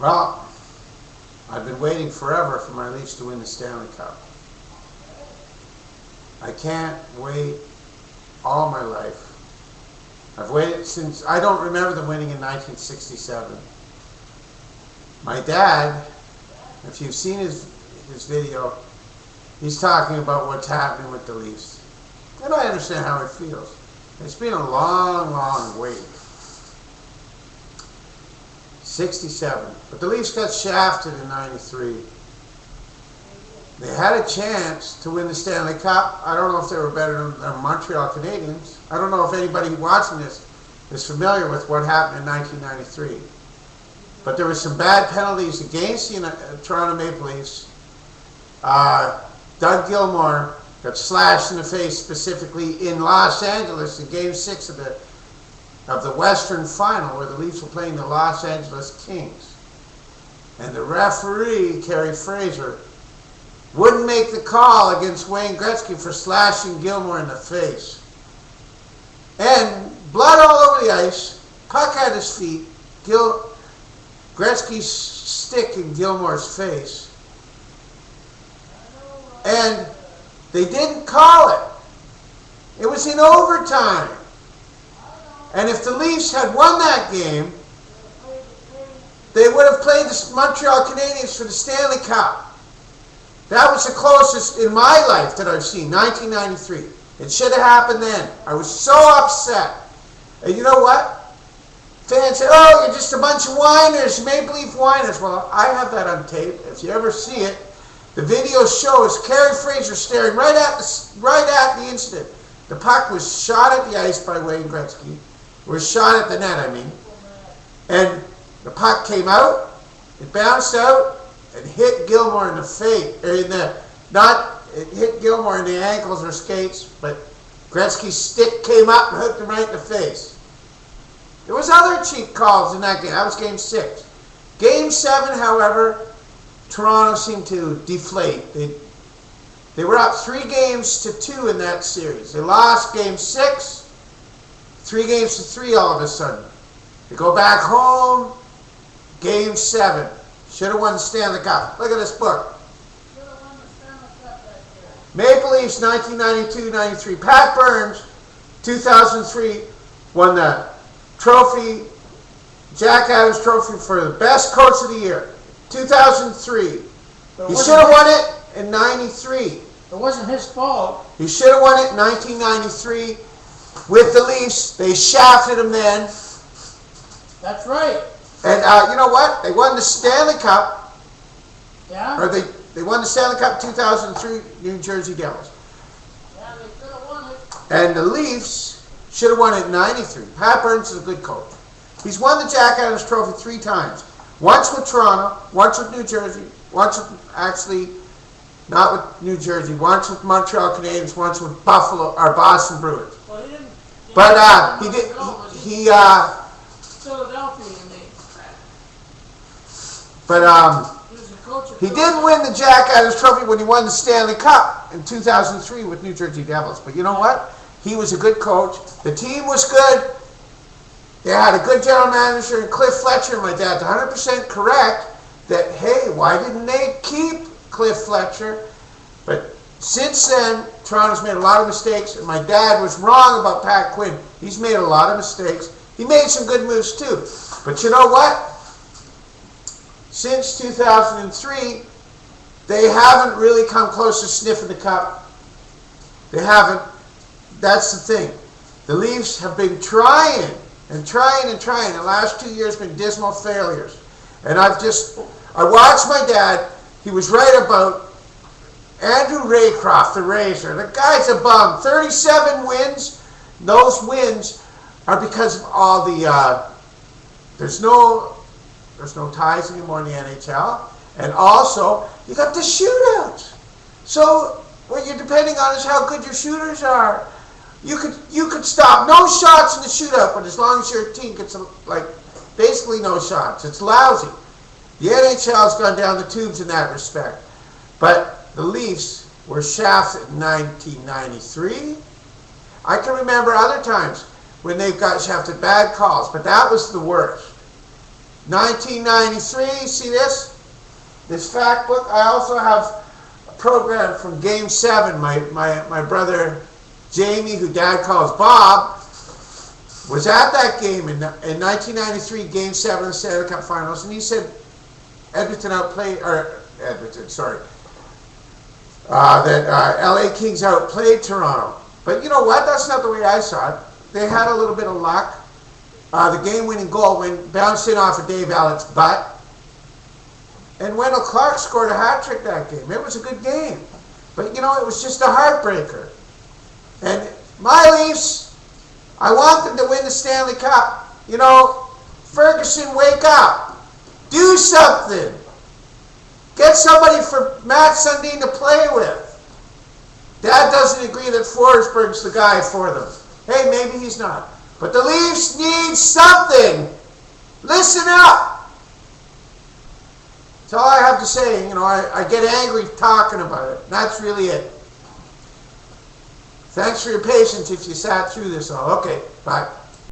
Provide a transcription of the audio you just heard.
Well, I've been waiting forever for my Leafs to win the Stanley Cup. I can't wait all my life. I've waited since, I don't remember them winning in 1967. My dad, if you've seen his video, he's talking about what's happening with the Leafs. And I understand how he feels. It's been a long, long wait. 67. But the Leafs got shafted in 93. They had a chance to win the Stanley Cup. I don't know if they were better than the Montreal Canadiens. I don't know if anybody watching this is familiar with what happened in 1993. But there were some bad penalties against the Toronto Maple Leafs. Doug Gilmour got slashed in the face specifically in Los Angeles in Game 6 of the Western Final, where the Leafs were playing the Los Angeles Kings. And the referee, Kerry Fraser, wouldn't make the call against Wayne Gretzky for slashing Gilmour in the face. And blood all over the ice, puck at his feet, Gretzky's stick in Gilmour's face. And they didn't call it. It was in overtime. And if the Leafs had won that game, they would have played the Montreal Canadiens for the Stanley Cup. That was the closest in my life that I've seen, 1993. It should have happened then. I was so upset. And you know what? Fans say, oh, you're just a bunch of whiners, Maple Leaf whiners. Well, I have that on tape. If you ever see it, the video shows Kerry Fraser staring right at the incident. The puck was shot at the ice by Wayne Gretzky. It was shot at the net, I mean. And the puck came out, it bounced out, and hit Gilmour in the face. It hit Gilmour in the ankles or skates, but Gretzky's stick came up and hooked him right in the face. There was other cheap calls in that game. That was Game 6. Game 7, however, Toronto seemed to deflate. They were up 3-2 in that series. They lost Game 6, 3-3 all of a sudden. They go back home, Game 7. Should have won the Stanley Cup. Look at this book. Should have won the Stanley Cup that year. Maple Leafs 1992-93. Pat Burns, 2003, won the trophy, Jack Adams Trophy for the best coach of the year. 2003. He should have won it in 93. It wasn't his fault. He should have won it in 1993 with the Leafs. They shafted him then. That's right. And you know what? They won the Stanley Cup. Yeah? Or they won the Stanley Cup 2003 New Jersey Devils. Yeah, they could have won it. And the Leafs should have won it in 93. Pat Burns is a good coach. He's won the Jack Adams Trophy 3 times. Once with Toronto, once with New Jersey, once with, actually, not with New Jersey, once with Montreal Canadiens, once with Boston Bruins. Well, he didn't. But he did. Philadelphia, you mean? But he didn't win the Jack Adams Trophy when he won the Stanley Cup in 2003 with New Jersey Devils. But you know what? He was a good coach. The team was good. They had a good general manager in Cliff Fletcher. My dad's 100% correct that, hey, why didn't they keep Cliff Fletcher? But since then, Toronto's made a lot of mistakes, and my dad was wrong about Pat Quinn. He's made a lot of mistakes. He made some good moves too. But you know what? Since 2003, they haven't really come close to sniffing the cup. They haven't. That's the thing. The Leafs have been trying and trying and trying. The last 2 years have been dismal failures. And I watched my dad. He was right about Andrew Raycroft, the Razor. The guy's a bum. 37 wins. Those wins are because of all the, there's no ties anymore in the NHL. And also, you got the shootouts. So what you're depending on is how good your shooters are. You could stop no shots in the shootout, but as long as your team gets like basically no shots, it's lousy. The NHL's gone down the tubes in that respect. But the Leafs were shafted in 1993. I can remember other times when they've got shafted, bad calls, but that was the worst. 1993, see this? This fact book. I also have a program from Game 7. My brother Jamie, who Dad calls Bob, was at that game in 1993, Game 7 of the Stanley Cup Finals, and he said that LA Kings outplayed Toronto. But you know what? That's not the way I saw it. They had a little bit of luck. The game-winning goal bounced in off of Dave Allen's butt. And Wendell Clark scored a hat-trick that game. It was a good game. But, you know, it was just a heartbreaker. And my Leafs, I want them to win the Stanley Cup. You know, Ferguson, wake up. Do something. Get somebody for Matt Sundin to play with. Dad doesn't agree that Forsberg's the guy for them. Hey, maybe he's not. But the Leafs need something. Listen up. That's all I have to say. You know, I get angry talking about it. That's really it. Thanks for your patience if you sat through this all. Okay, bye.